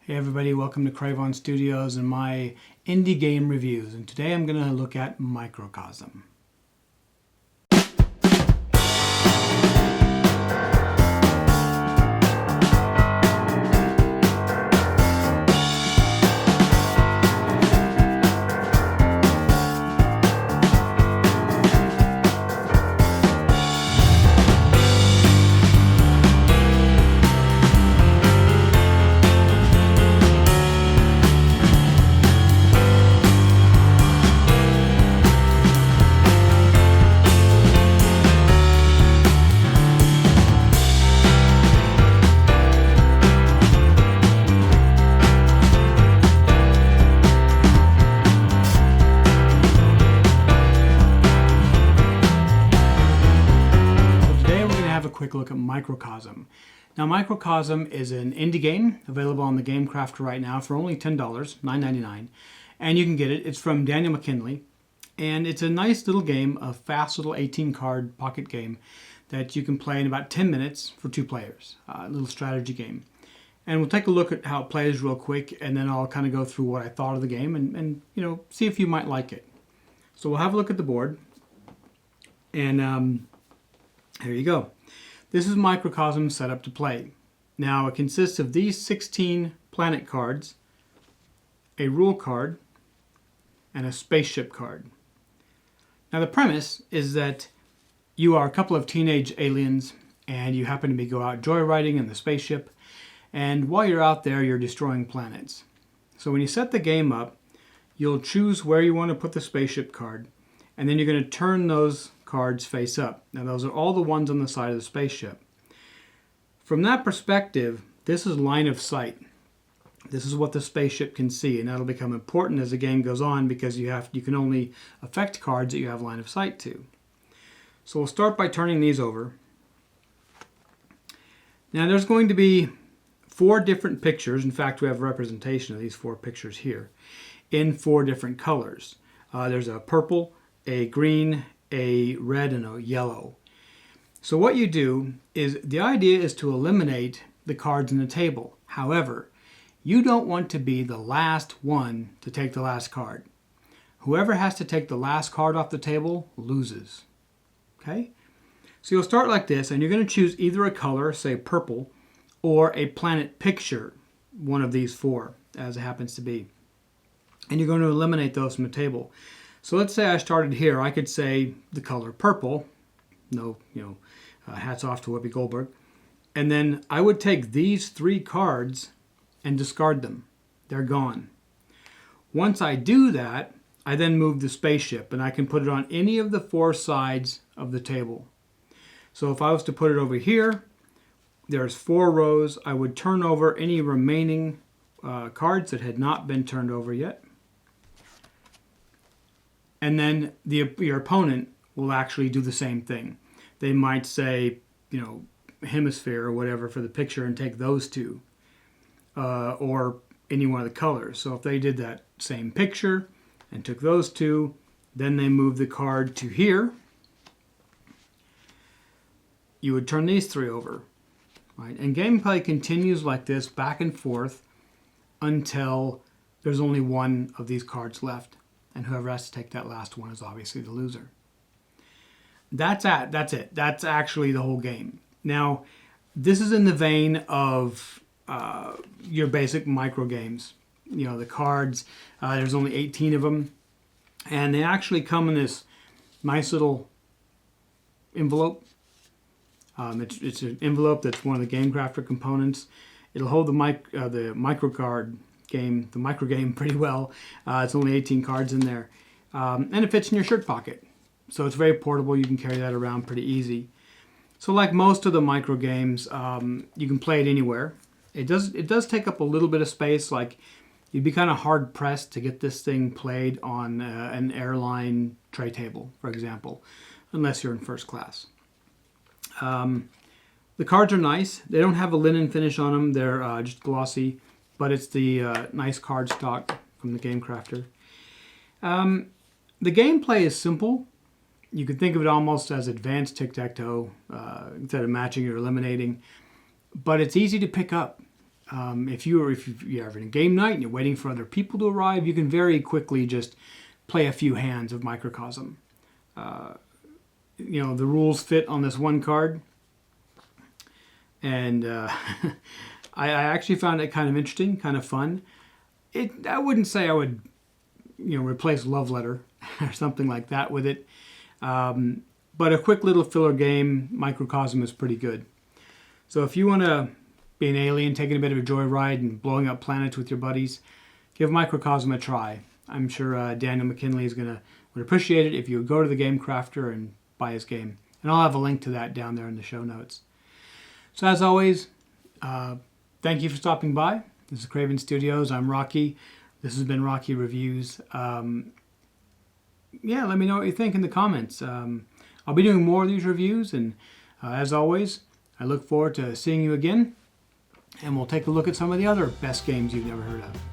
Hey everybody, welcome to Cravon Studios and my indie game reviews. And today I'm going to look at Microcosm. A quick look at Microcosm. Now Microcosm is an indie game available on the Game Crafter right now for only $10, $9.99, and you can get it. It's from Daniel McKinley, and it's a nice little game, a fast little 18-card pocket game that you can play in about 10 minutes for 2 players, a little strategy game. And we'll take a look at how it plays real quick, and then I'll kind of go through what I thought of the game and see if you might like it. So we'll have a look at the board, and here you go. This is Microcosm set up to play. Now it consists of these 16 planet cards, a rule card, and a spaceship card. Now the premise is that you are a couple of teenage aliens and you happen to go out joyriding in the spaceship, and while you're out there you're destroying planets. So when you set the game up, you'll choose where you want to put the spaceship card, and then you're going to turn those cards face up. Now those are all the ones on the side of the spaceship. From that perspective, this is line of sight. This is what the spaceship can see, and that'll become important as the game goes on because you can only affect cards that you have line of sight to. So we'll start by turning these over. Now there's going to be 4 different pictures. In fact, we have a representation of these 4 pictures here in 4 different colors. There's a purple, a green, a red, and a yellow. So what you do is, the idea is to eliminate the cards in the table. However, you don't want to be the last one to take the last card. Whoever has to take the last card off the table loses. Okay? So you'll start like this, and you're going to choose either a color, say purple, or a planet picture, one of these 4, as it happens to be. And you're going to eliminate those from the table. So let's say I started here. I could say the color purple. No, hats off to Whoopi Goldberg. And then I would take these 3 cards and discard them. They're gone. Once I do that, I then move the spaceship, and I can put it on any of the 4 sides of the table. So if I was to put it over here, there's 4 rows. I would turn over any remaining cards that had not been turned over yet. And then your opponent will actually do the same thing. They might say, hemisphere or whatever for the picture and take those 2, or any one of the colors. So if they did that same picture and took those 2, then they move the card to here. You would turn these 3 over, right? And gameplay continues like this, back and forth, until there's only one of these cards left. And whoever has to take that last one is obviously the loser. That's it. That's actually the whole game. Now, this is in the vein of your basic micro games. The cards, there's only 18 of them. And they actually come in this nice little envelope. It's an envelope that's one of the Game Crafter components. It'll hold the micro game pretty well. It's only 18 cards in there. And it fits in your shirt pocket. So it's very portable. You can carry that around pretty easy. So like most of the micro games, you can play it anywhere. It does take up a little bit of space. Like, you'd be kind of hard pressed to get this thing played on an airline tray table, for example, unless you're in first class. The cards are nice. They don't have a linen finish on them. They're just glossy. But it's the nice card stock from the Game Crafter. The gameplay is simple. You could think of it almost as advanced tic-tac-toe. Instead of matching, you're eliminating. But it's easy to pick up. If you're having a game night and you're waiting for other people to arrive, you can very quickly just play a few hands of Microcosm. The rules fit on this one card, and I actually found it kind of interesting, kind of fun. I wouldn't say I would, replace Love Letter or something like that with it, but a quick little filler game, Microcosm, is pretty good. So if you want to be an alien taking a bit of a joyride and blowing up planets with your buddies, give Microcosm a try. I'm sure Daniel McKinley would appreciate it if you would go to the Game Crafter and buy his game. And I'll have a link to that down there in the show notes. So as always, thank you for stopping by. This is Craven Studios. I'm Rocky. This has been Rocky Reviews. Let me know what you think in the comments. I'll be doing more of these reviews, and as always, I look forward to seeing you again, and we'll take a look at some of the other best games you've never heard of.